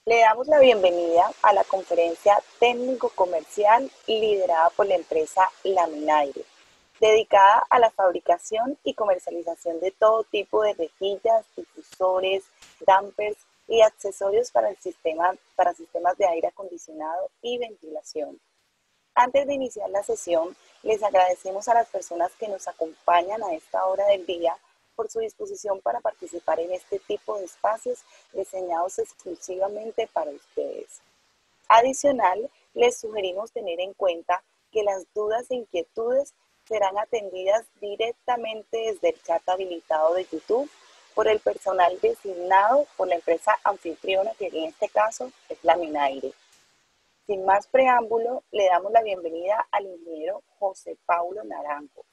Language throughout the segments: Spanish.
Le damos la bienvenida a la conferencia técnico-comercial liderada por la empresa Laminaire, dedicada a la fabricación y comercialización de todo tipo de rejillas, difusores, dampers y accesorios para sistemas de aire acondicionado y ventilación. Antes de iniciar la sesión, les agradecemos a las personas que nos acompañan a esta hora del día por su disposición para participar en este tipo de espacios diseñados exclusivamente para ustedes. Adicional, les sugerimos tener en cuenta que las dudas e inquietudes serán atendidas directamente desde el chat habilitado de YouTube por el personal designado por la empresa anfitriona, que en este caso es Laminaire. Sin más preámbulo, le damos la bienvenida al ingeniero José Paulo Naranjo.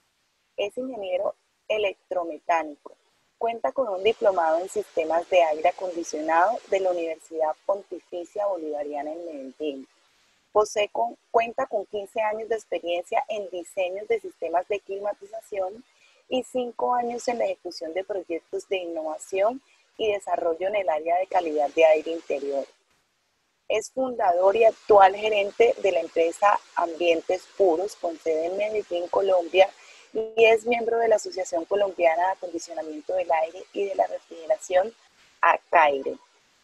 Es ingeniero electromecánico. Cuenta con un diplomado en sistemas de aire acondicionado de la Universidad Pontificia Bolivariana en Medellín. Cuenta con 15 años de experiencia en diseños de sistemas de climatización y 5 años en la ejecución de proyectos de innovación y desarrollo en el área de calidad de aire interior. Es fundador y actual gerente de la empresa Ambientes Puros, con sede en Medellín, Colombia, y es miembro de la Asociación Colombiana de Acondicionamiento del Aire y de la Refrigeración, ACAIRE.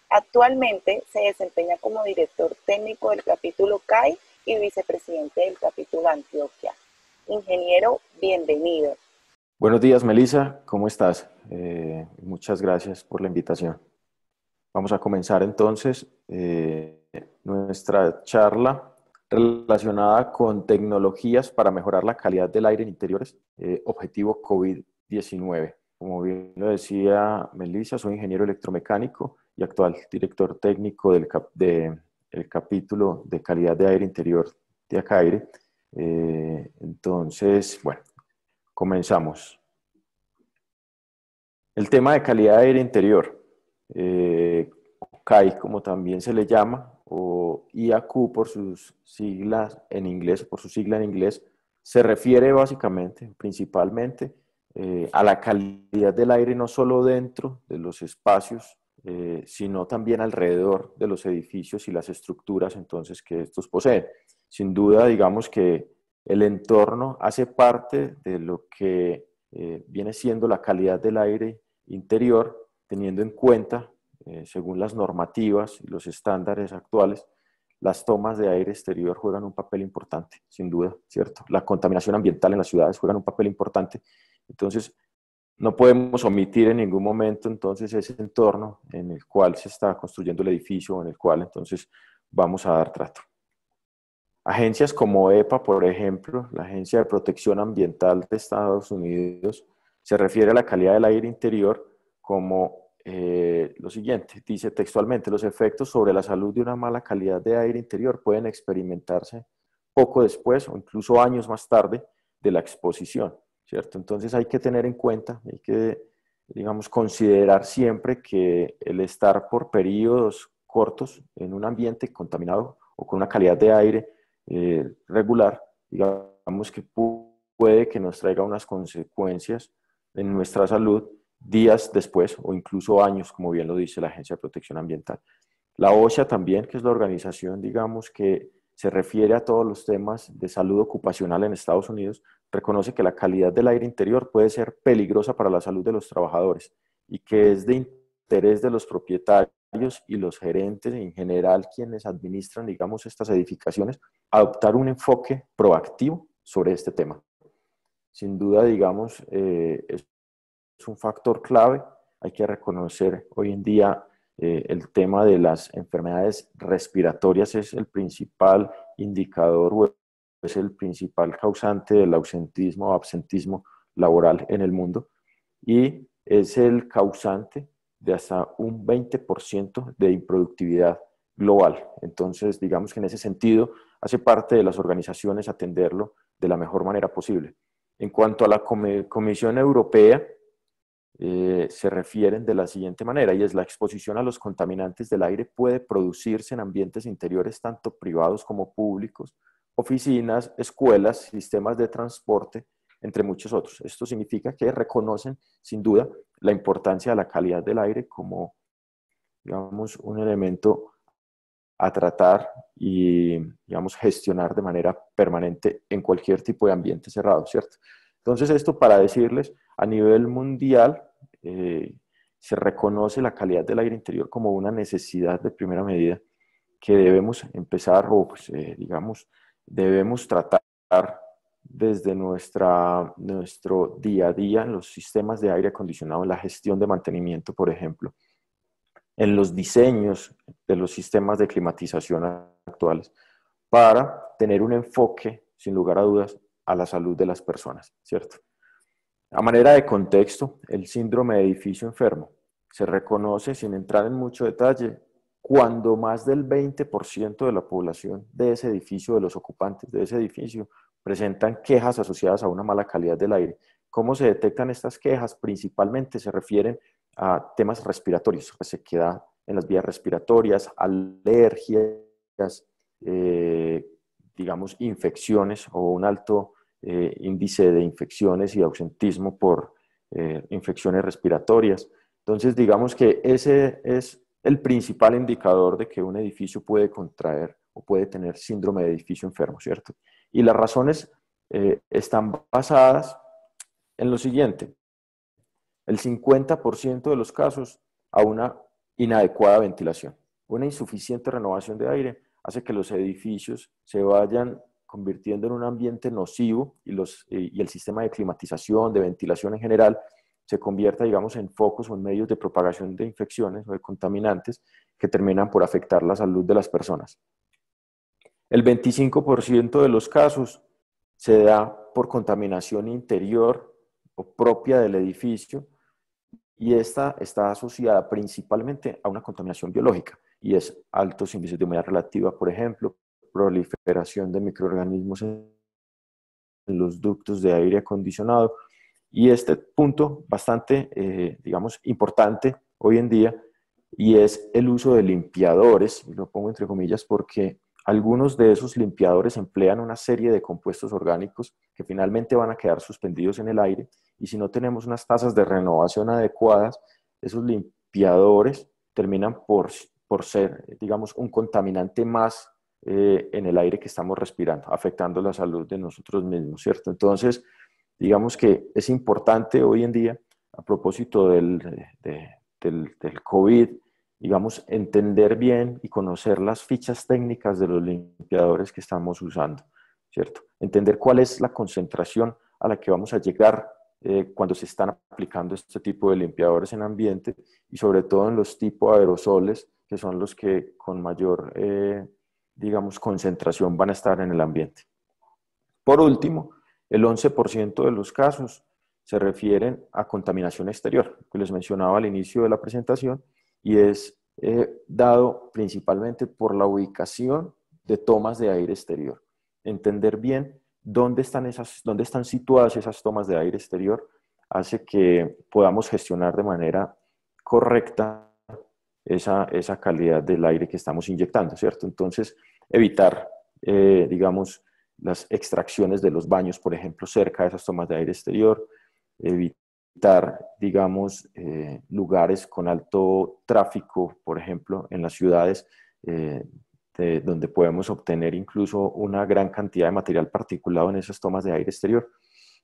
Actualmente se desempeña como director técnico del capítulo CAI y vicepresidente del capítulo Antioquia. Ingeniero, bienvenido. Buenos días, Melissa, ¿cómo estás? Muchas gracias por la invitación. Vamos a comenzar entonces nuestra charla relacionada con tecnologías para mejorar la calidad del aire en interiores, objetivo COVID-19. Como bien lo decía Melissa, soy ingeniero electromecánico y actual director técnico del capítulo de calidad de aire interior de ACAIRE. Entonces, bueno, comenzamos. El tema de calidad de aire interior, CAI como también se le llama, o IAQ por sus siglas en inglés, se refiere básicamente, principalmente, a la calidad del aire no solo dentro de los espacios, sino también alrededor de los edificios y las estructuras entonces que estos poseen. Sin duda, digamos que el entorno hace parte de lo que viene siendo la calidad del aire interior, teniendo en cuenta, según las normativas y los estándares actuales, las tomas de aire exterior juegan un papel importante, sin duda, ¿cierto? La contaminación ambiental en las ciudades juega un papel importante. Entonces, no podemos omitir en ningún momento entonces ese entorno en el cual se está construyendo el edificio, en el cual entonces vamos a dar trato. Agencias como EPA, por ejemplo, la Agencia de Protección Ambiental de Estados Unidos, se refiere a la calidad del aire interior como lo siguiente. Dice textualmente: los efectos sobre la salud de una mala calidad de aire interior pueden experimentarse poco después o incluso años más tarde de la exposición, ¿cierto? Entonces hay que tener en cuenta, hay que, digamos, considerar siempre que el estar por periodos cortos en un ambiente contaminado o con una calidad de aire regular, digamos que puede que nos traiga unas consecuencias en nuestra salud días después o incluso años, como bien lo dice la Agencia de Protección Ambiental. La OSHA también, que es la organización, digamos, que se refiere a todos los temas de salud ocupacional en Estados Unidos, reconoce que la calidad del aire interior puede ser peligrosa para la salud de los trabajadores y que es de interés de los propietarios y los gerentes en general, quienes administran, digamos, estas edificaciones, adoptar un enfoque proactivo sobre este tema. Sin duda, digamos, es un factor clave. Hay que reconocer hoy en día el tema de las enfermedades respiratorias es el principal indicador o es el principal causante del ausentismo o absentismo laboral en el mundo y es el causante de hasta un 20% de improductividad global. Entonces, digamos que en ese sentido hace parte de las organizaciones atenderlo de la mejor manera posible. En cuanto a la Comisión Europea, se refieren de la siguiente manera, y es: la exposición a los contaminantes del aire puede producirse en ambientes interiores tanto privados como públicos, oficinas, escuelas, sistemas de transporte, entre muchos otros. Esto significa que reconocen, sin duda, la importancia de la calidad del aire como, digamos, un elemento a tratar y, digamos, gestionar de manera permanente en cualquier tipo de ambiente cerrado, ¿cierto? Entonces, esto para decirles, a nivel mundial, se reconoce la calidad del aire interior como una necesidad de primera medida que debemos empezar o, pues, digamos, debemos tratar desde nuestro día a día en los sistemas de aire acondicionado, en la gestión de mantenimiento, por ejemplo, en los diseños de los sistemas de climatización actuales, para tener un enfoque, sin lugar a dudas, a la salud de las personas, ¿cierto? A manera de contexto, el síndrome de edificio enfermo se reconoce, sin entrar en mucho detalle, cuando más del 20% de la población de ese edificio, de los ocupantes de ese edificio, presentan quejas asociadas a una mala calidad del aire. ¿Cómo se detectan estas quejas? Principalmente se refieren a temas respiratorios, resequedad en las vías respiratorias, alergias, eh, digamos, infecciones o un alto índice de infecciones y ausentismo por infecciones respiratorias. Entonces, digamos que ese es el principal indicador de que un edificio puede contraer o puede tener síndrome de edificio enfermo, ¿cierto? Y las razones están basadas en lo siguiente. El 50% de los casos a una inadecuada ventilación. Una insuficiente renovación de aire hace que los edificios se vayan convirtiendo en un ambiente nocivo y el sistema de climatización, de ventilación en general, se convierta, digamos, en focos o en medios de propagación de infecciones o de contaminantes que terminan por afectar la salud de las personas. El 25% de los casos se da por contaminación interior o propia del edificio, y esta está asociada principalmente a una contaminación biológica, y es altos índices de humedad relativa, por ejemplo, proliferación de microorganismos en los ductos de aire acondicionado. Y este punto bastante, digamos, importante hoy en día, y es el uso de limpiadores, y lo pongo entre comillas porque algunos de esos limpiadores emplean una serie de compuestos orgánicos que finalmente van a quedar suspendidos en el aire, y si no tenemos unas tasas de renovación adecuadas, esos limpiadores terminan por ser, digamos, un contaminante más en el aire que estamos respirando, afectando la salud de nosotros mismos, ¿cierto? Entonces, digamos que es importante hoy en día, a propósito del COVID, digamos, entender bien y conocer las fichas técnicas de los limpiadores que estamos usando, ¿cierto? Entender cuál es la concentración a la que vamos a llegar cuando se están aplicando este tipo de limpiadores en ambiente, y sobre todo en los tipos aerosoles, que son los que con mayor, digamos, concentración van a estar en el ambiente. Por último, el 11% de los casos se refieren a contaminación exterior, que les mencionaba al inicio de la presentación, y es dado principalmente por la ubicación de tomas de aire exterior. Entender bien dónde están situadas esas tomas de aire exterior hace que podamos gestionar de manera correcta esa calidad del aire que estamos inyectando, ¿cierto? Entonces, evitar, digamos, las extracciones de los baños, por ejemplo, cerca de esas tomas de aire exterior, evitar, digamos, lugares con alto tráfico, por ejemplo, en las ciudades, donde podemos obtener incluso una gran cantidad de material particulado en esas tomas de aire exterior.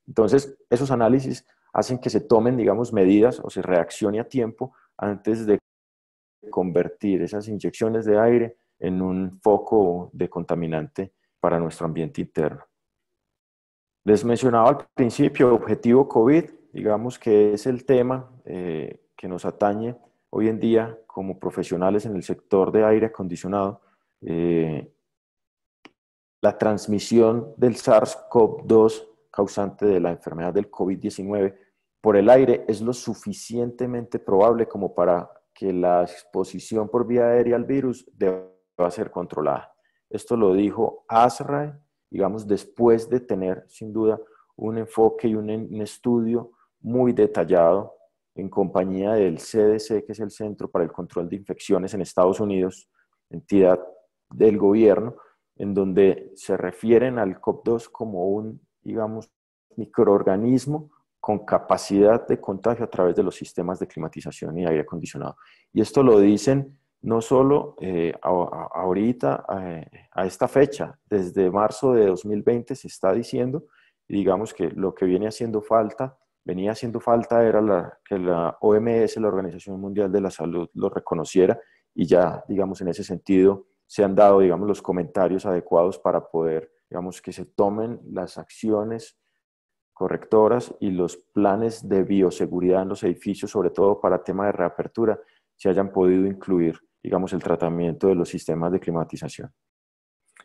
Entonces, esos análisis hacen que se tomen, digamos, medidas o se reaccione a tiempo antes de convertir esas inyecciones de aire en un foco de contaminante para nuestro ambiente interno. Les mencionaba al principio, objetivo COVID, digamos que es el tema que nos atañe hoy en día como profesionales en el sector de aire acondicionado. La transmisión del SARS-CoV-2 causante de la enfermedad del COVID-19 por el aire es lo suficientemente probable como para que la exposición por vía aérea al virus deba ser controlada. Esto lo dijo ASRAE, digamos, después de tener sin duda un enfoque y un estudio muy detallado en compañía del CDC, que es el Centro para el Control de Infecciones en Estados Unidos, entidad del gobierno, en donde se refieren al COP2 como un, digamos, microorganismo con capacidad de contagio a través de los sistemas de climatización y aire acondicionado. Y esto lo dicen no solo ahorita, a esta fecha, desde marzo de 2020 se está diciendo, y digamos que lo que venía haciendo falta era que la OMS, la Organización Mundial de la Salud, lo reconociera, y ya, digamos, en ese sentido se han dado, digamos, los comentarios adecuados para poder, digamos, que se tomen las acciones correctoras y los planes de bioseguridad en los edificios, sobre todo para tema de reapertura, se hayan podido incluir, digamos, el tratamiento de los sistemas de climatización.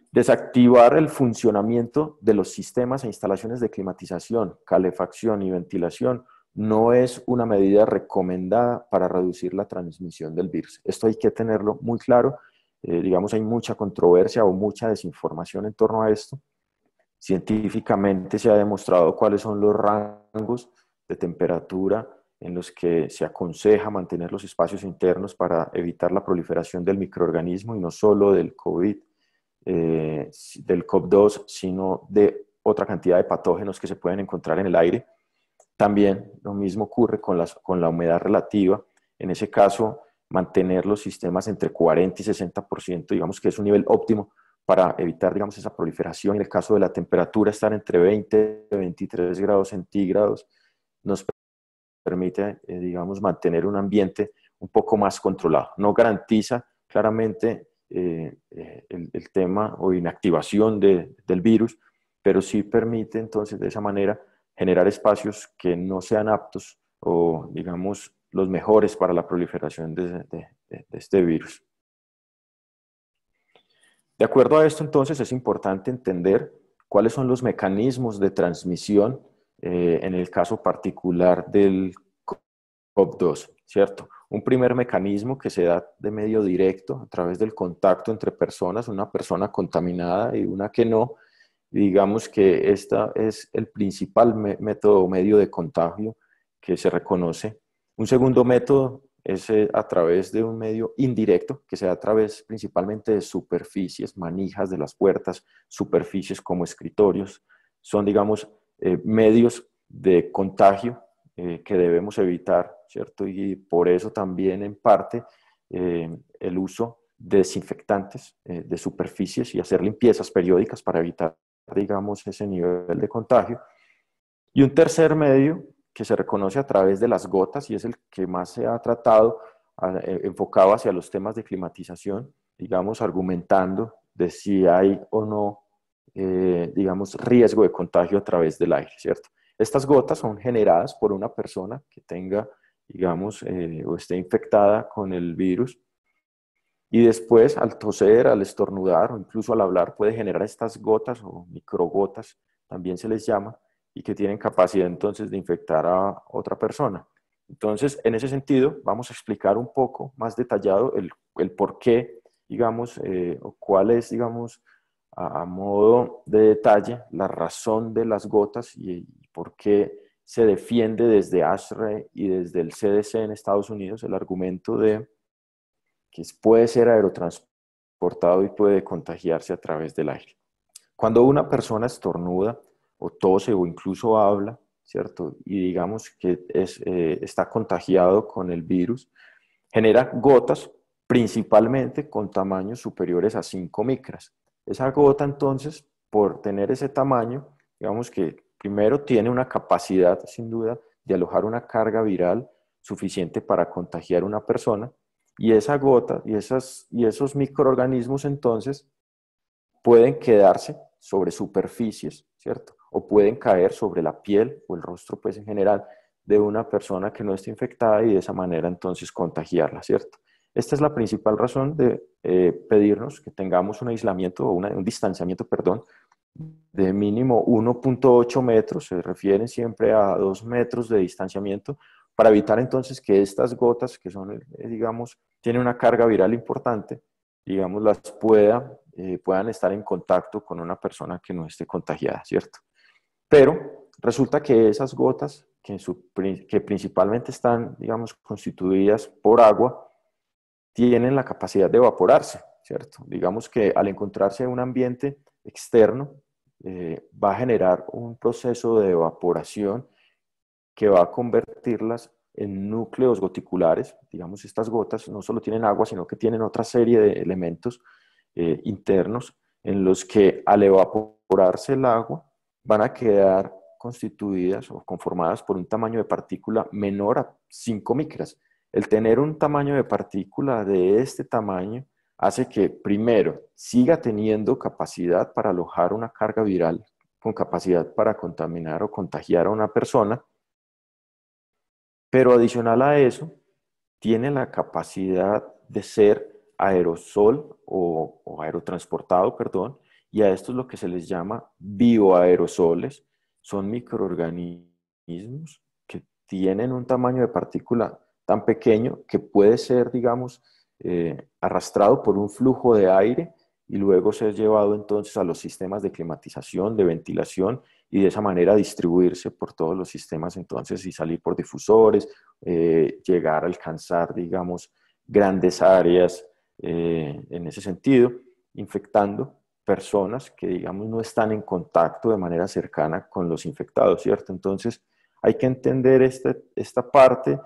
Desactivar el funcionamiento de los sistemas e instalaciones de climatización, calefacción y ventilación no es una medida recomendada para reducir la transmisión del virus. Esto hay que tenerlo muy claro. Digamos, hay mucha controversia o mucha desinformación en torno a esto. Científicamente se ha demostrado cuáles son los rangos de temperatura en los que se aconseja mantener los espacios internos para evitar la proliferación del microorganismo, y no solo del COVID, del COP2, sino de otra cantidad de patógenos que se pueden encontrar en el aire. También lo mismo ocurre con la humedad relativa. En ese caso, mantener los sistemas entre 40 y 60%, digamos que es un nivel óptimo para evitar, digamos, esa proliferación. En el caso de la temperatura, estar entre 20 y 23 grados centígrados nos permite, digamos, mantener un ambiente un poco más controlado. No garantiza claramente el tema o inactivación del virus, pero sí permite entonces de esa manera generar espacios que no sean aptos o, digamos, los mejores para la proliferación de este virus. De acuerdo a esto, entonces, es importante entender cuáles son los mecanismos de transmisión en el caso particular del COP2, ¿cierto? Un primer mecanismo que se da de medio directo a través del contacto entre personas, una persona contaminada y una que no. Digamos que este es el principal método o medio de contagio que se reconoce. Un segundo método es a través de un medio indirecto, que se da a través principalmente de superficies, manijas de las puertas, superficies como escritorios. Son, digamos, medios de contagio que debemos evitar, ¿cierto? Y por eso también, en parte, el uso de desinfectantes de superficies y hacer limpiezas periódicas para evitar, digamos, ese nivel de contagio. Y un tercer medio que se reconoce a través de las gotas, y es el que más se ha tratado, enfocado hacia los temas de climatización, digamos, argumentando de si hay o no, digamos, riesgo de contagio a través del aire, ¿cierto? Estas gotas son generadas por una persona que tenga, digamos, o esté infectada con el virus, y después al toser, al estornudar o incluso al hablar puede generar estas gotas o microgotas, también se les llama, y que tienen capacidad entonces de infectar a otra persona. Entonces, en ese sentido, vamos a explicar un poco más detallado el por qué, digamos, o cuál es, digamos, a modo de detalle, la razón de las gotas y por qué se defiende desde ASHRAE y desde el CDC en Estados Unidos el argumento de que puede ser aerotransportado y puede contagiarse a través del aire. Cuando una persona estornuda o tose o incluso habla, ¿cierto? Y digamos que está contagiado con el virus, genera gotas principalmente con tamaños superiores a 5 micras. Esa gota entonces, por tener ese tamaño, digamos que primero tiene una capacidad sin duda de alojar una carga viral suficiente para contagiar a una persona, y esa gota y esos microorganismos entonces pueden quedarse sobre superficies, ¿cierto? O pueden caer sobre la piel o el rostro, pues en general, de una persona que no esté infectada, y de esa manera entonces contagiarla, ¿cierto? Esta es la principal razón de pedirnos que tengamos un aislamiento o un distanciamiento, perdón, de mínimo 1.8 metros, se refieren siempre a 2 metros de distanciamiento, para evitar entonces que estas gotas, que son, digamos, tienen una carga viral importante, digamos, puedan estar en contacto con una persona que no esté contagiada, ¿cierto? Pero resulta que esas gotas, que principalmente están, digamos, constituidas por agua, tienen la capacidad de evaporarse, ¿cierto? Digamos que al encontrarse en un ambiente externo, va a generar un proceso de evaporación que va a convertirlas en núcleos goticulares. Digamos, estas gotas no solo tienen agua, sino que tienen otra serie de elementos internos en los que al evaporarse el agua van a quedar constituidas o conformadas por un tamaño de partícula menor a 5 micras. El tener un tamaño de partícula de este tamaño hace que, primero, siga teniendo capacidad para alojar una carga viral con capacidad para contaminar o contagiar a una persona, pero adicional a eso, tiene la capacidad de ser aerosol o aerotransportado, perdón, y a esto es lo que se les llama bioaerosoles. Son microorganismos que tienen un tamaño de partícula tan pequeño que puede ser, digamos, arrastrado por un flujo de aire y luego ser llevado entonces a los sistemas de climatización, de ventilación, y de esa manera distribuirse por todos los sistemas entonces y salir por difusores, llegar a alcanzar, digamos, grandes áreas en ese sentido, infectando personas que, digamos, no están en contacto de manera cercana con los infectados, ¿cierto? Entonces, hay que entender esta parte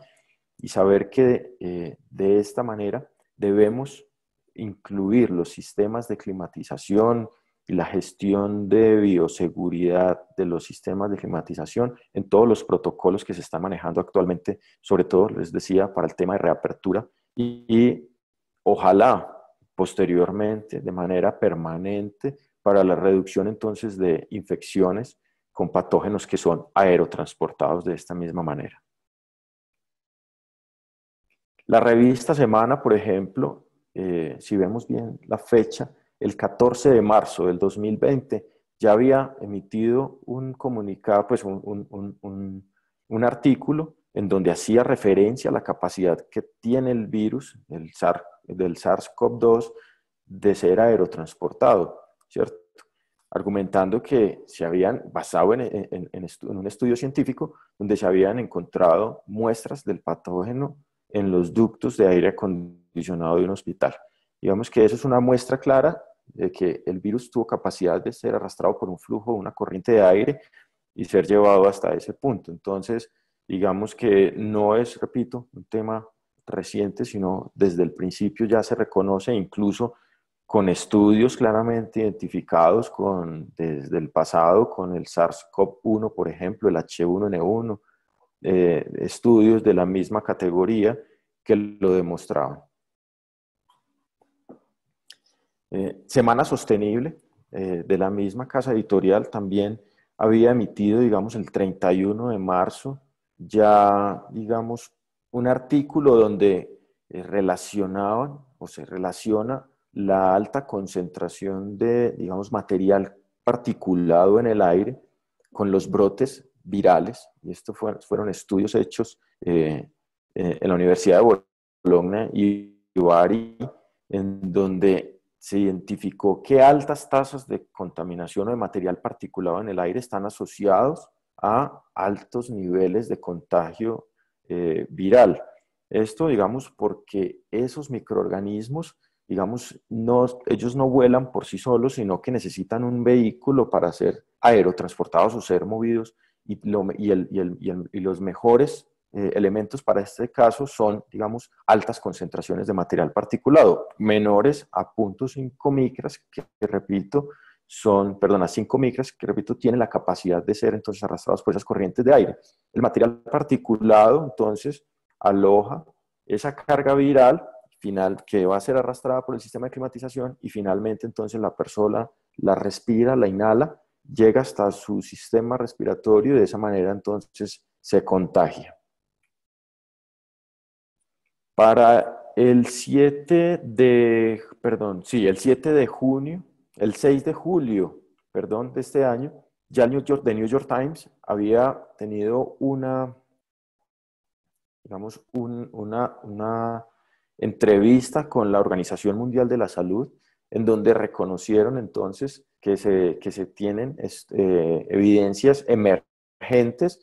y saber que de esta manera debemos incluir los sistemas de climatización y la gestión de bioseguridad de los sistemas de climatización en todos los protocolos que se están manejando actualmente, sobre todo, les decía, para el tema de reapertura y ojalá posteriormente, de manera permanente, para la reducción entonces de infecciones con patógenos que son aerotransportados de esta misma manera. La revista Semana, por ejemplo, si vemos bien la fecha, el 14 de marzo del 2020 ya había emitido un comunicado, pues un artículo en donde hacía referencia a la capacidad que tiene el virus del SARS-CoV-2 de ser aerotransportado, ¿cierto? Argumentando que se habían basado en un estudio científico donde se habían encontrado muestras del patógeno en los ductos de aire acondicionado de un hospital. Digamos que eso es una muestra clara de que el virus tuvo capacidad de ser arrastrado por un flujo, una corriente de aire y ser llevado hasta ese punto. Entonces, digamos que no es, repito, un tema reciente, sino desde el principio ya se reconoce, incluso con estudios claramente identificados desde el pasado, con el SARS-CoV-1, por ejemplo, el H1N1, estudios de la misma categoría que lo demostraban. Semana Sostenible, de la misma casa editorial, también había emitido, digamos, el 31 de marzo, ya, digamos, un artículo donde relacionaban o se relaciona la alta concentración de, digamos, material particulado en el aire con los brotes virales. Y estos fueron estudios hechos en la Universidad de Bologna y Bari, en donde se identificó que altas tasas de contaminación o de material particulado en el aire están asociados a altos niveles de contagio viral. Esto, digamos, porque esos microorganismos, digamos, ellos no vuelan por sí solos, sino que necesitan un vehículo para ser aerotransportados o ser movidos, y los mejores elementos para este caso son, digamos, altas concentraciones de material particulado, menores a 0.5 micras, que repito, a 5 micras, que repito, tienen la capacidad de ser entonces arrastrados por esas corrientes de aire. El material particulado, entonces, aloja esa carga viral final que va a ser arrastrada por el sistema de climatización y finalmente entonces la persona la respira, la inhala, llega hasta su sistema respiratorio y de esa manera entonces se contagia. Para el 7 de, el 7 de junio, el 6 de julio, de este año, ya el The New York Times había tenido una entrevista con la Organización Mundial de la Salud, en donde reconocieron entonces que se tienen evidencias emergentes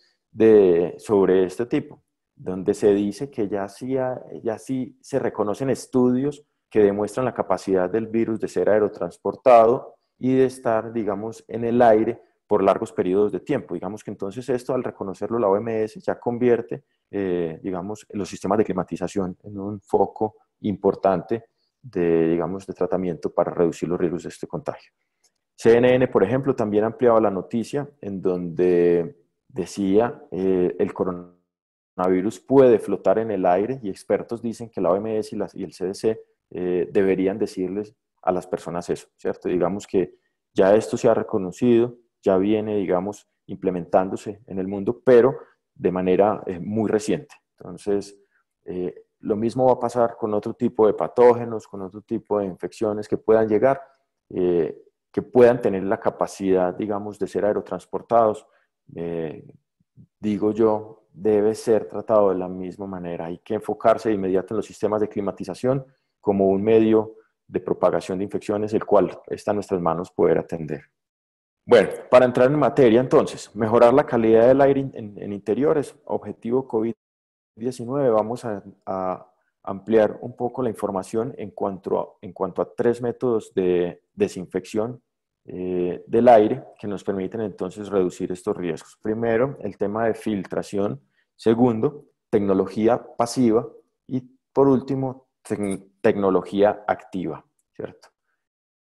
sobre este tipo, donde se dice que ya sí se reconocen estudios que demuestran la capacidad del virus de ser aerotransportado y de estar, digamos, en el aire por largos periodos de tiempo. Digamos que entonces esto, al reconocerlo la OMS, ya convierte, digamos, los sistemas de climatización en un foco importante de, digamos, de tratamiento para reducir los riesgos de este contagio. CNN, por ejemplo, también ampliaba la noticia en donde decía el coronavirus puede flotar en el aire y expertos dicen que la OMS y el CDC deberían decirles a las personas eso, ¿cierto? Digamos que ya esto se ha reconocido, ya viene, digamos, implementándose en el mundo, pero de manera muy reciente. Entonces, lo mismo va a pasar con otro tipo de patógenos, con otro tipo de infecciones que puedan llegar, que puedan tener la capacidad, digamos, de ser aerotransportados. Digo yo, debe ser tratado de la misma manera. Hay que enfocarse de inmediato en los sistemas de climatización como un medio de propagación de infecciones, el cual está en nuestras manos poder atender. Bueno, para entrar en materia, entonces, mejorar la calidad del aire en interiores, objetivo COVID-19, vamos a ampliar un poco la información en cuanto a 3 métodos de desinfección del aire que nos permiten entonces reducir estos riesgos. Primero, el tema de filtración. Segundo, tecnología pasiva. Y por último, tecnología activa, ¿cierto?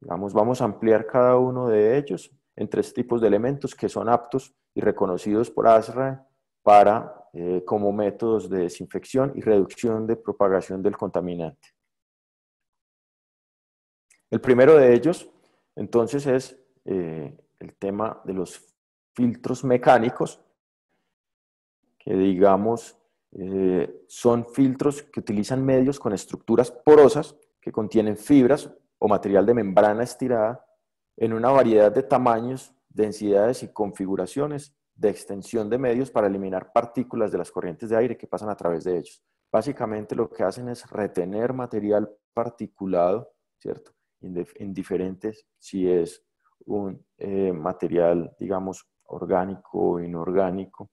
Vamos a ampliar cada uno de ellos en 3 tipos de elementos que son aptos y reconocidos por ASRA como métodos de desinfección y reducción de propagación del contaminante. El primero de ellos, entonces, es el tema de los filtros mecánicos, que digamos son filtros que utilizan medios con estructuras porosas que contienen fibras o material de membrana estirada en una variedad de tamaños, densidades y configuraciones de extensión de medios para eliminar partículas de las corrientes de aire que pasan a través de ellos. Básicamente lo que hacen es retener material particulado, ¿cierto? Indiferentes si es un material, digamos, orgánico o inorgánico.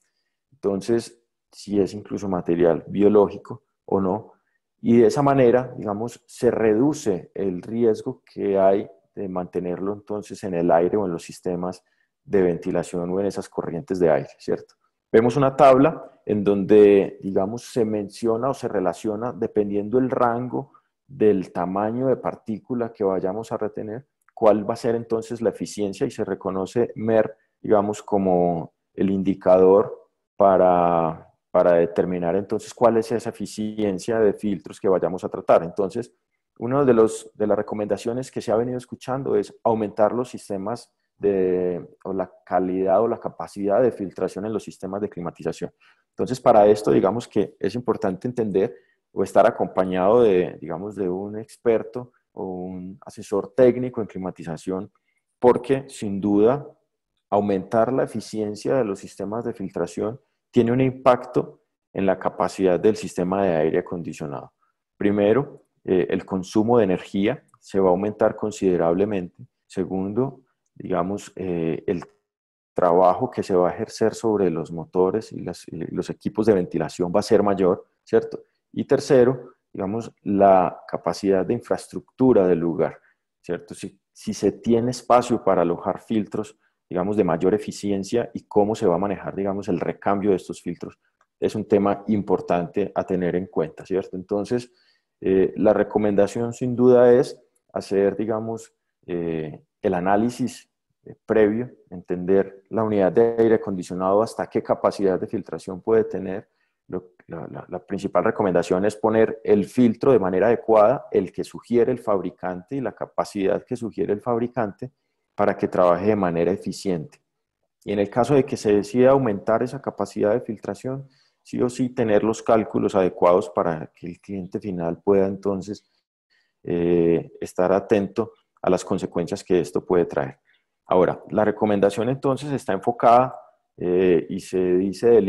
Entonces, si es incluso material biológico o no. Y de esa manera, digamos, se reduce el riesgo que hay de mantenerlo entonces en el aire o en los sistemas de ventilación o en esas corrientes de aire, ¿cierto? Vemos una tabla en donde, digamos, se menciona o se relaciona, dependiendo el rango del tamaño de partícula que vayamos a retener, cuál va a ser entonces la eficiencia, y se reconoce MER, digamos, como el indicador para determinar entonces cuál es esa eficiencia de filtros que vayamos a tratar. Entonces, una de las recomendaciones que se ha venido escuchando es aumentar los sistemas o la calidad o la capacidad de filtración en los sistemas de climatización. Entonces, para esto, digamos que es importante entender o estar acompañado digamos, de un experto o un asesor técnico en climatización, porque sin duda aumentar la eficiencia de los sistemas de filtración tiene un impacto en la capacidad del sistema de aire acondicionado. Primero, el consumo de energía se va a aumentar considerablemente. Segundo, digamos, el trabajo que se va a ejercer sobre los motores y los equipos de ventilación va a ser mayor, ¿cierto? Y tercero, digamos, la capacidad de infraestructura del lugar, ¿cierto? Si se tiene espacio para alojar filtros, digamos, de mayor eficiencia, y cómo se va a manejar, digamos, el recambio de estos filtros, es un tema importante a tener en cuenta, ¿cierto? Entonces, la recomendación sin duda es hacer, digamos, el análisis previo, entender la unidad de aire acondicionado, hasta qué capacidad de filtración puede tener. La principal recomendación es poner el filtro de manera adecuada, el que sugiere el fabricante y la capacidad que sugiere el fabricante, para que trabaje de manera eficiente. Y en el caso de que se decida aumentar esa capacidad de filtración, sí o sí tener los cálculos adecuados para que el cliente final pueda entonces estar atento a las consecuencias que esto puede traer. Ahora, la recomendación entonces está enfocada y se dice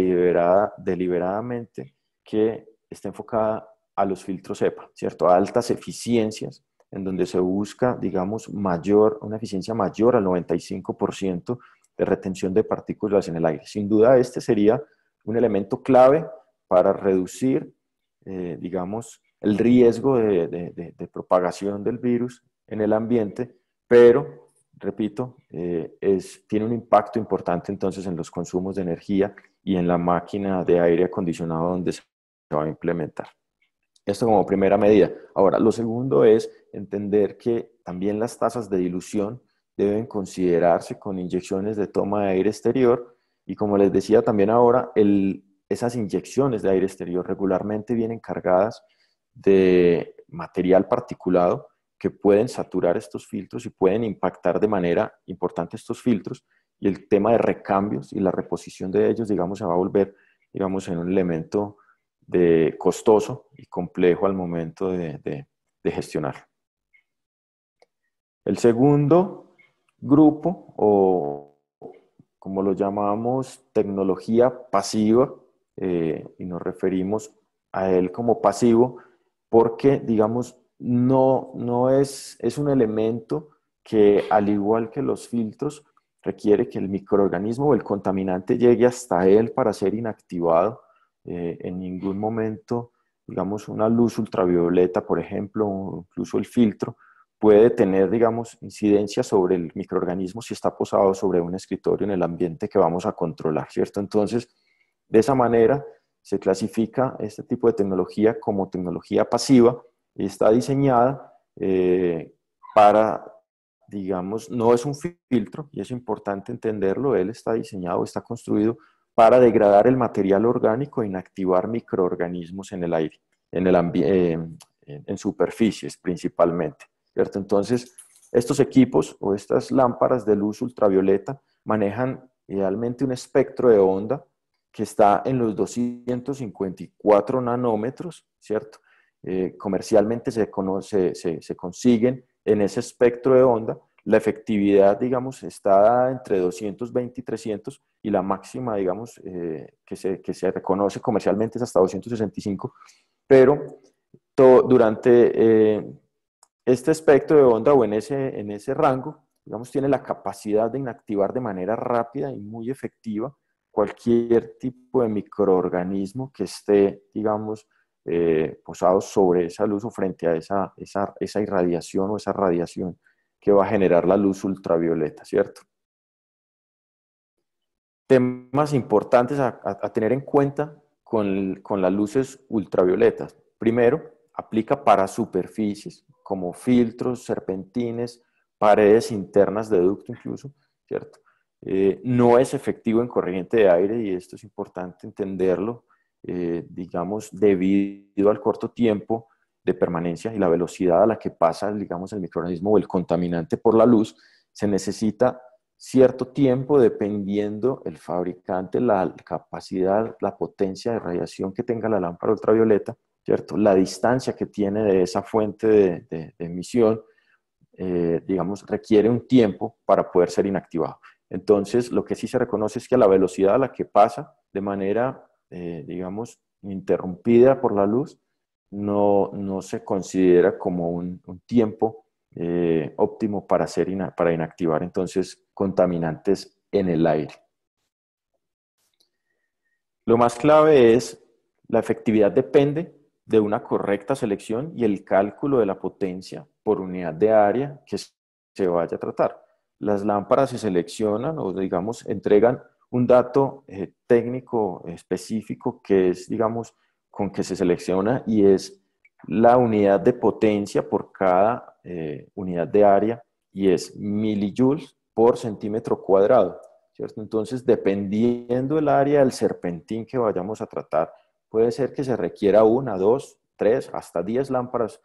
deliberadamente que está enfocada a los filtros EPA, ¿cierto? A altas eficiencias, en donde se busca, digamos, una eficiencia mayor al 95% de retención de partículas en el aire. Sin duda, este sería un elemento clave para reducir, digamos, el riesgo de propagación del virus en el ambiente, pero repito, tiene un impacto importante entonces en los consumos de energía y en la máquina de aire acondicionado donde se va a implementar. Esto como primera medida. Ahora, lo segundo es entender que también las tasas de dilución deben considerarse con inyecciones de toma de aire exterior y como les decía también ahora, esas inyecciones de aire exterior regularmente vienen cargadas de material particulado que pueden saturar estos filtros y pueden impactar de manera importante estos filtros y el tema de recambios y la reposición de ellos, digamos, se va a volver, digamos, en un elemento costoso y complejo al momento de gestionar. El segundo grupo, o como lo llamamos, tecnología pasiva, y nos referimos a él como pasivo, porque, digamos, no es un elemento que, al igual que los filtros, requiere que el microorganismo o el contaminante llegue hasta él para ser inactivado. En ningún momento, digamos, una luz ultravioleta, por ejemplo, o incluso el filtro, puede tener, digamos, incidencia sobre el microorganismo si está posado sobre un escritorio en el ambiente que vamos a controlar, ¿cierto? Entonces, de esa manera se clasifica este tipo de tecnología como tecnología pasiva y está diseñada para, digamos, no es un filtro, y es importante entenderlo, él está diseñado, está construido para degradar el material orgánico e inactivar microorganismos en el aire, en superficies principalmente, ¿cierto? Entonces, estos equipos o estas lámparas de luz ultravioleta manejan idealmente un espectro de onda que está en los 254 nanómetros, ¿cierto? Comercialmente se consiguen en ese espectro de onda. La efectividad, digamos, está entre 220 y 300 y la máxima, digamos, que se reconoce comercialmente es hasta 265, pero durante este espectro de onda o en ese rango, digamos, tiene la capacidad de inactivar de manera rápida y muy efectiva cualquier tipo de microorganismo que esté, digamos, posado sobre esa luz o frente a esa irradiación o esa radiación que va a generar la luz ultravioleta, ¿cierto? Temas importantes a tener en cuenta con las luces ultravioletas. Primero, aplica para superficies como filtros, serpentines, paredes internas de ducto incluso, ¿cierto? No es efectivo en corriente de aire y esto es importante entenderlo, digamos, debido al corto tiempo de permanencia y la velocidad a la que pasa, digamos, el microorganismo o el contaminante por la luz, se necesita cierto tiempo dependiendo el fabricante, la capacidad, la potencia de radiación que tenga la lámpara ultravioleta, ¿cierto? La distancia que tiene de esa fuente de emisión, digamos, requiere un tiempo para poder ser inactivado. Entonces, lo que sí se reconoce es que a la velocidad a la que pasa de manera, digamos, interrumpida por la luz, no se considera como un tiempo óptimo para inactivar entonces contaminantes en el aire. Lo más clave es la efectividad depende de una correcta selección y el cálculo de la potencia por unidad de área que se vaya a tratar. Las lámparas se seleccionan o, digamos, entregan un dato técnico específico que es, digamos, con que se selecciona y es la unidad de potencia por cada unidad de área y es millijoules por centímetro cuadrado, ¿cierto? Entonces, dependiendo del área del serpentín que vayamos a tratar, puede ser que se requiera una, dos, tres, hasta 10 lámparas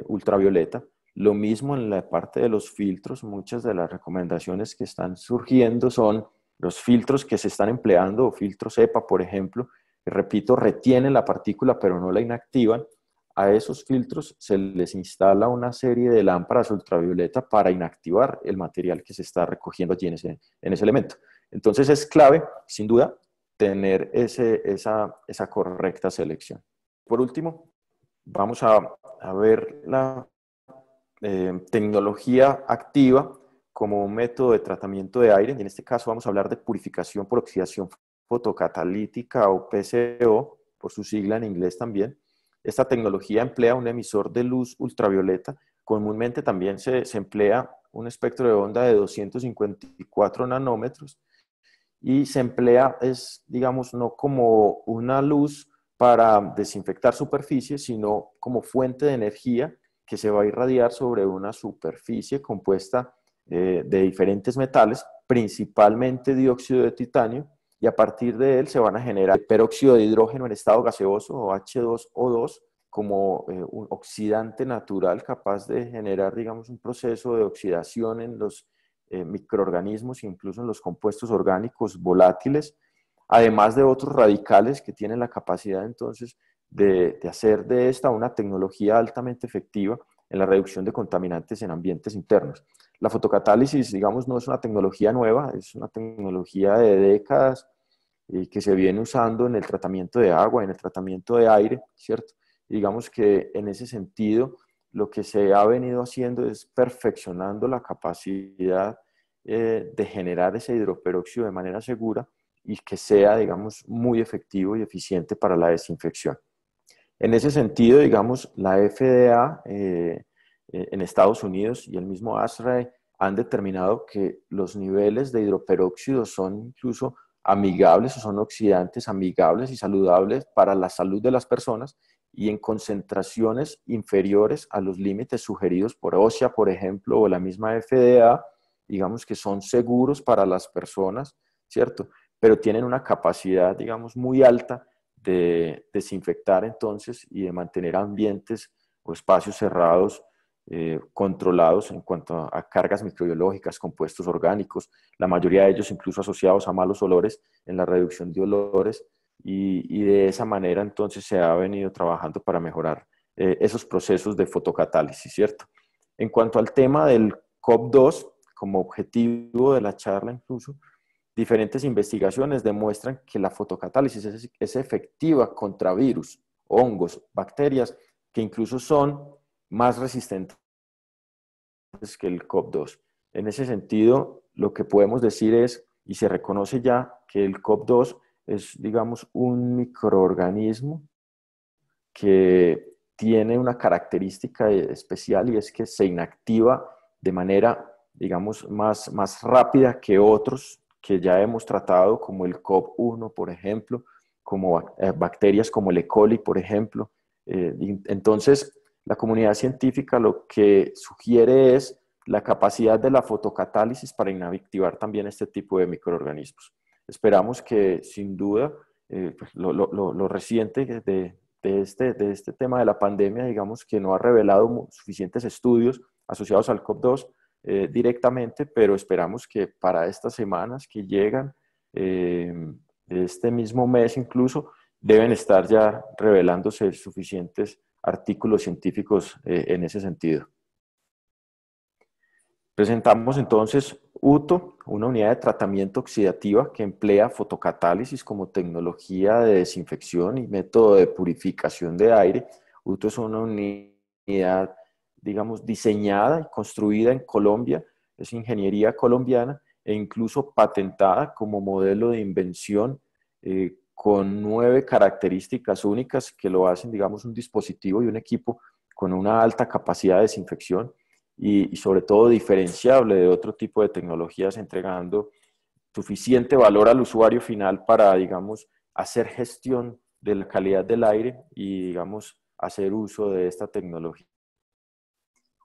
ultravioleta. Lo mismo en la parte de los filtros, muchas de las recomendaciones que están surgiendo son los filtros que se están empleando, o filtros EPA, por ejemplo, que, repito, retienen la partícula pero no la inactivan. A esos filtros se les instala una serie de lámparas ultravioleta para inactivar el material que se está recogiendo allí en ese elemento. Entonces es clave, sin duda, tener esa correcta selección. Por último, vamos a ver la tecnología activa como un método de tratamiento de aire. Y en este caso vamos a hablar de purificación por oxidación fotocatalítica o PCO, por su sigla en inglés también. Esta tecnología emplea un emisor de luz ultravioleta. Comúnmente también se emplea un espectro de onda de 254 nanómetros y se emplea, digamos, no como una luz para desinfectar superficies, sino como fuente de energía que se va a irradiar sobre una superficie compuesta de diferentes metales, principalmente dióxido de titanio, y a partir de él se van a generar peróxido de hidrógeno en estado gaseoso o H2O2 como un oxidante natural capaz de generar, digamos, un proceso de oxidación en los microorganismos e incluso en los compuestos orgánicos volátiles, además de otros radicales que tienen la capacidad entonces de hacer de esta una tecnología altamente efectiva en la reducción de contaminantes en ambientes internos. La fotocatálisis, digamos, no es una tecnología nueva, es una tecnología de décadas que se viene usando en el tratamiento de agua, en el tratamiento de aire, ¿cierto? Y digamos que en ese sentido, lo que se ha venido haciendo es perfeccionando la capacidad de generar ese hidroperóxido de manera segura y que sea, digamos, muy efectivo y eficiente para la desinfección. En ese sentido, digamos, la FDA en Estados Unidos y el mismo ASHRAE han determinado que los niveles de hidroperóxido son incluso amigables o son oxidantes amigables y saludables para la salud de las personas y en concentraciones inferiores a los límites sugeridos por OSHA, por ejemplo, o la misma FDA, digamos que son seguros para las personas, ¿cierto? Pero tienen una capacidad, digamos, muy alta de desinfectar entonces y de mantener ambientes o espacios cerrados controlados en cuanto a cargas microbiológicas, compuestos orgánicos, la mayoría de ellos incluso asociados a malos olores en la reducción de olores y de esa manera entonces se ha venido trabajando para mejorar esos procesos de fotocatálisis, ¿cierto? En cuanto al tema del COP2, como objetivo de la charla incluso, diferentes investigaciones demuestran que la fotocatálisis es efectiva contra virus, hongos, bacterias, que incluso son más resistentes que el COP2. En ese sentido, lo que podemos decir es, y se reconoce ya, que el COP2 es, digamos, un microorganismo que tiene una característica especial y es que se inactiva de manera, digamos, más rápida que otros que ya hemos tratado, como el COP1, por ejemplo, como bacterias como el E. coli, por ejemplo. Entonces, la comunidad científica lo que sugiere es la capacidad de la fotocatálisis para inactivar también este tipo de microorganismos. Esperamos que, sin duda, pues, lo reciente de este tema de la pandemia, digamos que no ha revelado suficientes estudios asociados al COP2 directamente, pero esperamos que para estas semanas que llegan, este mismo mes incluso, deben estar ya revelándose suficientes artículos científicos en ese sentido. Presentamos entonces UTO, una unidad de tratamiento oxidativa que emplea fotocatálisis como tecnología de desinfección y método de purificación de aire. UTO es una unidad, digamos, diseñada y construida en Colombia, es ingeniería colombiana e incluso patentada como modelo de invención con 9 características únicas que lo hacen, digamos, un dispositivo y un equipo con una alta capacidad de desinfección y sobre todo diferenciable de otro tipo de tecnologías, entregando suficiente valor al usuario final para, digamos, hacer gestión de la calidad del aire y, digamos, hacer uso de esta tecnología.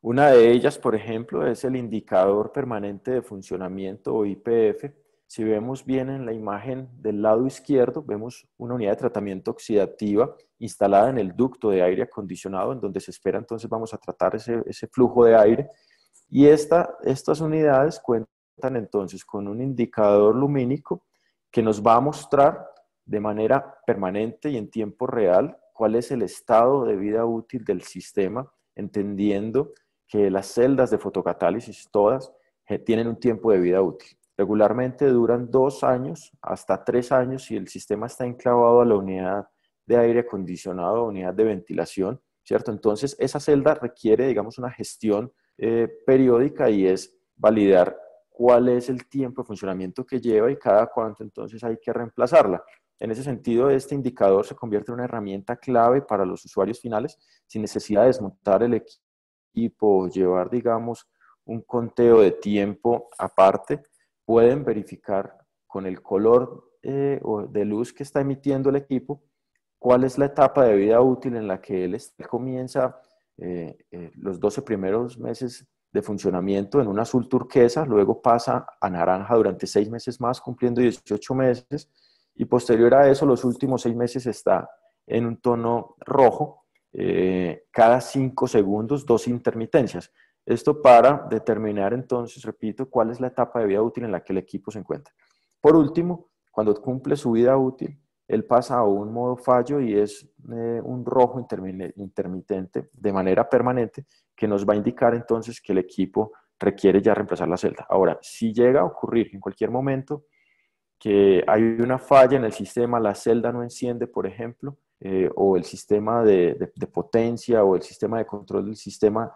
Una de ellas, por ejemplo, es el indicador permanente de funcionamiento o IPF. Si vemos bien en la imagen del lado izquierdo, vemos una unidad de tratamiento oxidativa instalada en el ducto de aire acondicionado, en donde se espera entonces vamos a tratar ese flujo de aire. Y estas unidades cuentan entonces con un indicador lumínico que nos va a mostrar de manera permanente y en tiempo real cuál es el estado de vida útil del sistema, entendiendo que las celdas de fotocatálisis todas tienen un tiempo de vida útil. Regularmente duran 2 años hasta 3 años si el sistema está enclavado a la unidad de aire acondicionado, unidad de ventilación, ¿cierto? Entonces, esa celda requiere, digamos, una gestión periódica y es validar cuál es el tiempo de funcionamiento que lleva y cada cuánto entonces hay que reemplazarla. En ese sentido, este indicador se convierte en una herramienta clave para los usuarios finales sin necesidad de desmontar el equipo, llevar, digamos, un conteo de tiempo aparte, pueden verificar con el color o de luz que está emitiendo el equipo cuál es la etapa de vida útil en la que él comienza los 12 primeros meses de funcionamiento en un azul turquesa, luego pasa a naranja durante 6 meses más, cumpliendo 18 meses, y posterior a eso, los últimos 6 meses está en un tono rojo, cada 5 segundos, 2 intermitencias. Esto para determinar entonces, repito, cuál es la etapa de vida útil en la que el equipo se encuentra. Por último, cuando cumple su vida útil, él pasa a un modo fallo y es un rojo intermitente de manera permanente que nos va a indicar entonces que el equipo requiere ya reemplazar la celda. Ahora, si llega a ocurrir en cualquier momento que hay una falla en el sistema, la celda no enciende, por ejemplo, o el sistema de potencia o el sistema de control del sistema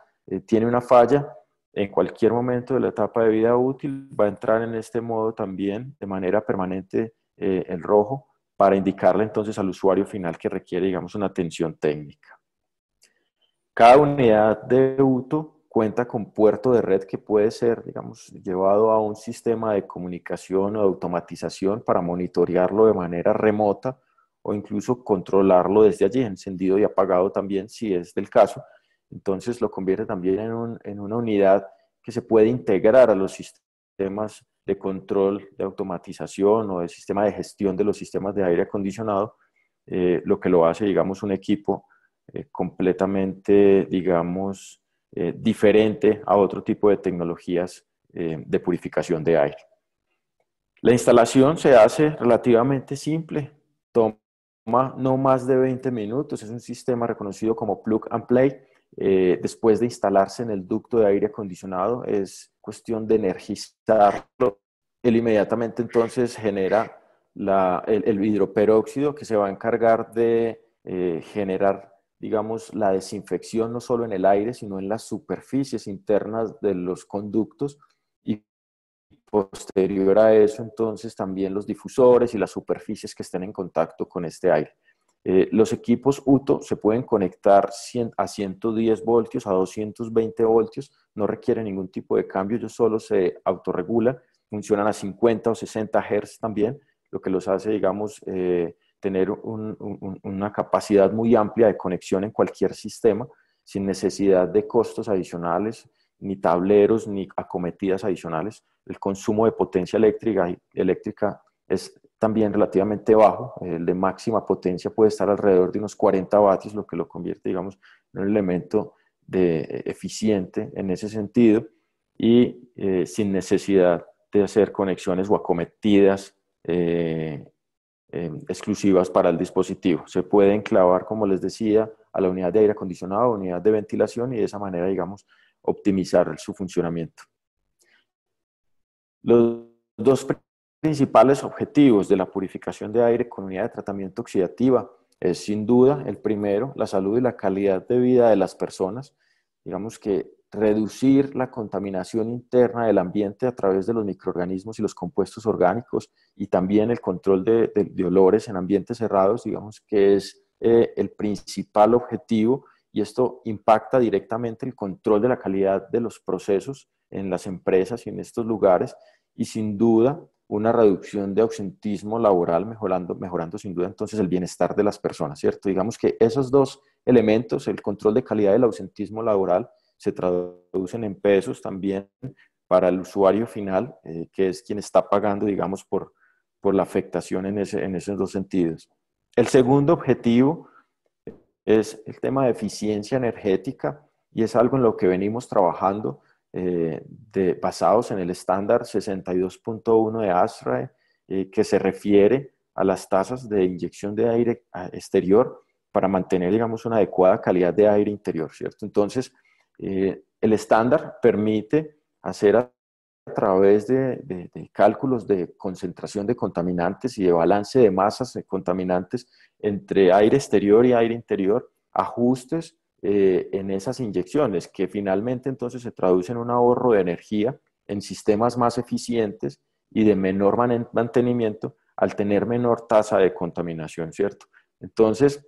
tiene una falla, en cualquier momento de la etapa de vida útil va a entrar en este modo también de manera permanente el rojo para indicarle entonces al usuario final que requiere, digamos, una atención técnica. Cada unidad de UTO cuenta con puerto de red que puede ser, digamos, llevado a un sistema de comunicación o de automatización para monitorearlo de manera remota o incluso controlarlo desde allí, encendido y apagado también si es del caso. Entonces lo convierte también en una unidad que se puede integrar a los sistemas de control de automatización o de sistema de gestión de los sistemas de aire acondicionado, lo que lo hace, digamos, un equipo completamente, digamos, diferente a otro tipo de tecnologías de purificación de aire. La instalación se hace relativamente simple, toma no más de 20 minutos, es un sistema reconocido como plug and play. Después de instalarse en el ducto de aire acondicionado, es cuestión de energizarlo. Él inmediatamente entonces genera el hidroperóxido que se va a encargar de generar, digamos, la desinfección no solo en el aire, sino en las superficies internas de los conductos, y posterior a eso entonces también los difusores y las superficies que estén en contacto con este aire. Los equipos UTO se pueden conectar a 110 voltios, a 220 voltios, no requieren ningún tipo de cambio, ellos solo se autorregulan, funcionan a 50 o 60 Hz también, lo que los hace, digamos, tener una capacidad muy amplia de conexión en cualquier sistema, sin necesidad de costos adicionales, ni tableros, ni acometidas adicionales. El consumo de potencia eléctrica es también relativamente bajo. El de máxima potencia puede estar alrededor de unos 40 vatios, lo que lo convierte, digamos, en un elemento eficiente en ese sentido y sin necesidad de hacer conexiones o acometidas exclusivas para el dispositivo. Se puede enclavar, como les decía, a la unidad de aire acondicionado, unidad de ventilación, y de esa manera, digamos, optimizar su funcionamiento. Los dos principales objetivos de la purificación de aire con unidad de tratamiento oxidativa es, sin duda, el primero, la salud y la calidad de vida de las personas. Digamos que reducir la contaminación interna del ambiente a través de los microorganismos y los compuestos orgánicos, y también el control de olores en ambientes cerrados, digamos que es el principal objetivo, y esto impacta directamente el control de la calidad de los procesos en las empresas y en estos lugares, y sin duda una reducción de ausentismo laboral, mejorando sin duda entonces el bienestar de las personas, ¿cierto? Digamos que esos dos elementos, el control de calidad y el ausentismo laboral, se traducen en pesos también para el usuario final, que es quien está pagando, digamos, por la afectación en esos dos sentidos. El segundo objetivo es el tema de eficiencia energética, y es algo en lo que venimos trabajando basados en el estándar 62.1 de ASHRAE, que se refiere a las tasas de inyección de aire exterior para mantener, digamos, una adecuada calidad de aire interior, ¿cierto? Entonces, el estándar permite hacer a través de cálculos de concentración de contaminantes y de balance de masas de contaminantes entre aire exterior y aire interior, ajustes en esas inyecciones, que finalmente entonces se traducen en un ahorro de energía, en sistemas más eficientes y de menor mantenimiento al tener menor tasa de contaminación, ¿cierto? Entonces,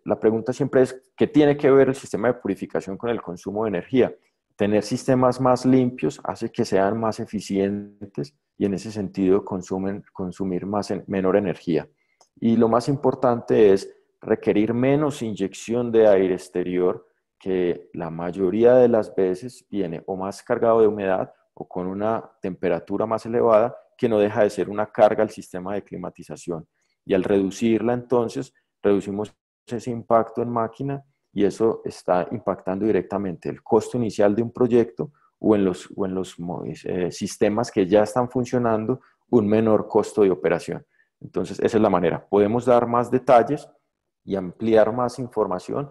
la pregunta siempre es, ¿qué tiene que ver el sistema de purificación con el consumo de energía? tener sistemas más limpios hace que sean más eficientes y en ese sentido consumir menor energía. Y lo más importante es requerir menos inyección de aire exterior, que la mayoría de las veces viene o más cargado de humedad o con una temperatura más elevada, que no deja de ser una carga al sistema de climatización. Y al reducirla, entonces, reducimos ese impacto en máquina y eso está impactando directamente el costo inicial de un proyecto o en los sistemas que ya están funcionando, un menor costo de operación. Entonces, esa es la manera. Podemos dar más detalles y ampliar más información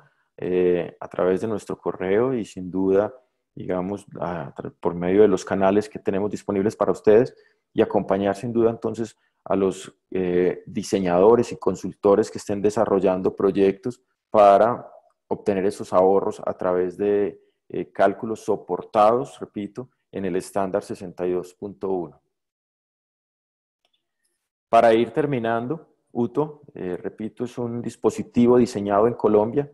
a través de nuestro correo y sin duda, digamos, por medio de los canales que tenemos disponibles para ustedes y acompañar sin duda entonces a los diseñadores y consultores que estén desarrollando proyectos para obtener esos ahorros a través de cálculos soportados, repito, en el estándar 62.1. Para ir terminando, UTO, repito, es un dispositivo diseñado en Colombia,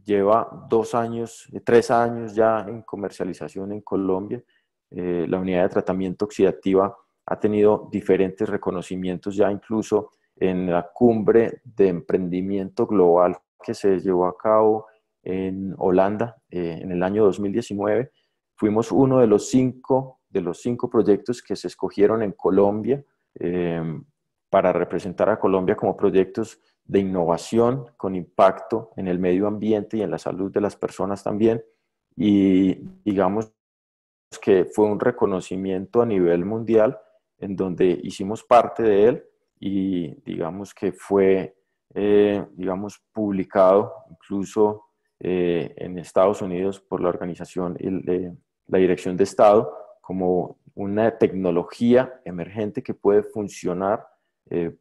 lleva 2 años, 3 años ya en comercialización en Colombia. La unidad de tratamiento oxidativa ha tenido diferentes reconocimientos ya incluso en la cumbre de emprendimiento global que se llevó a cabo en Holanda en el año 2019. Fuimos uno de los cinco proyectos que se escogieron en Colombia para representar a Colombia como proyectos de innovación con impacto en el medio ambiente y en la salud de las personas también. Y digamos que fue un reconocimiento a nivel mundial en donde hicimos parte de él y digamos que fue, digamos, publicado incluso en Estados Unidos por la organización, la Dirección de Estado, como una tecnología emergente que puede funcionar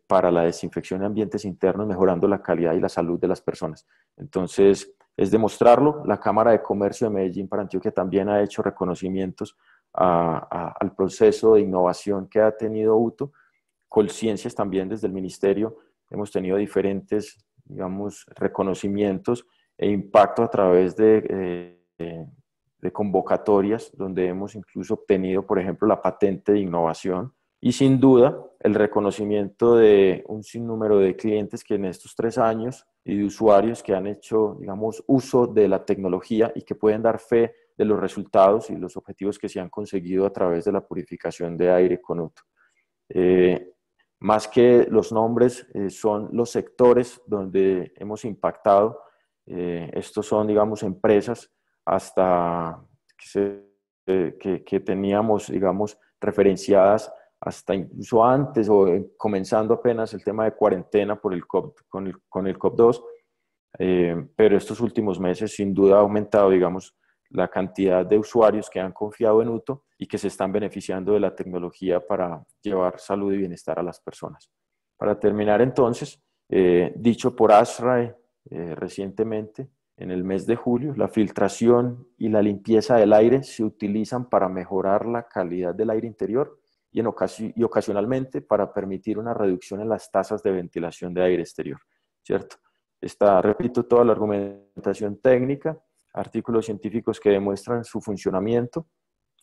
para la desinfección de ambientes internos, mejorando la calidad y la salud de las personas. Entonces, es demostrarlo. La Cámara de Comercio de Medellín para Antioquia también ha hecho reconocimientos al proceso de innovación que ha tenido UTO. Colciencias también desde el Ministerio hemos tenido diferentes, digamos, reconocimientos e impacto a través de convocatorias donde hemos incluso obtenido, por ejemplo, la patente de innovación y sin duda el reconocimiento de un sinnúmero de clientes que en estos 3 años y de usuarios que han hecho, digamos, uso de la tecnología y que pueden dar fe de los resultados y los objetivos que se han conseguido a través de la purificación de aire con UTO. Más que los nombres, son los sectores donde hemos impactado. Estos son, digamos, empresas hasta que teníamos, digamos, referenciadas hasta incluso antes o comenzando apenas el tema de cuarentena por el con el COP2, pero estos últimos meses sin duda ha aumentado, digamos, la cantidad de usuarios que han confiado en UTO y que se están beneficiando de la tecnología para llevar salud y bienestar a las personas. Para terminar entonces, dicho por ASHRAE recientemente, en el mes de julio, la filtración y la limpieza del aire se utilizan para mejorar la calidad del aire interior y ocasionalmente para permitir una reducción en las tasas de ventilación de aire exterior, ¿cierto? Está, repito, toda la argumentación técnica, artículos científicos que demuestran su funcionamiento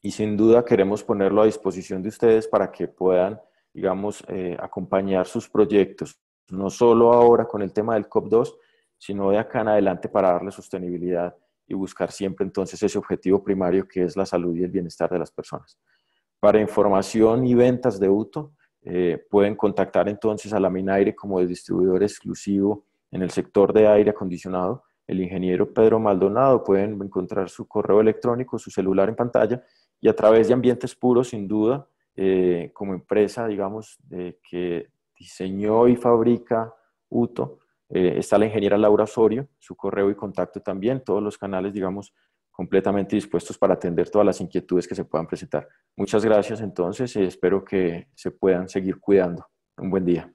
y sin duda queremos ponerlo a disposición de ustedes para que puedan, digamos, acompañar sus proyectos, no solo ahora con el tema del COP2, sino de acá en adelante para darle sostenibilidad y buscar siempre entonces ese objetivo primario que es la salud y el bienestar de las personas. Para información y ventas de UTO, pueden contactar entonces a Laminaire como el distribuidor exclusivo en el sector de aire acondicionado, el ingeniero Pedro Maldonado. Pueden encontrar su correo electrónico, su celular en pantalla y a través de Ambientes Puros, sin duda, como empresa, digamos, que diseñó y fabrica UTO, está la ingeniera Laura Osorio, su correo y contacto también, todos los canales, digamos, completamente dispuestos para atender todas las inquietudes que se puedan presentar. Muchas gracias entonces y espero que se puedan seguir cuidando. Un buen día.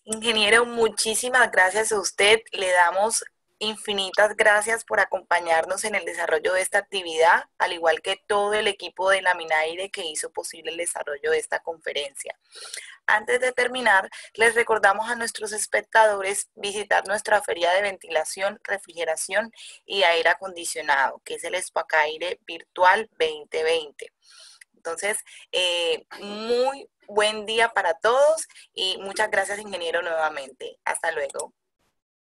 Ingeniero, muchísimas gracias a usted. Le damos infinitas gracias por acompañarnos en el desarrollo de esta actividad, al igual que todo el equipo de Laminaire que hizo posible el desarrollo de esta conferencia. Antes de terminar, les recordamos a nuestros espectadores visitar nuestra feria de ventilación, refrigeración y aire acondicionado, que es el Expoacaire Virtual 2020. Entonces, muy buen día para todos y muchas gracias, ingeniero, nuevamente. Hasta luego.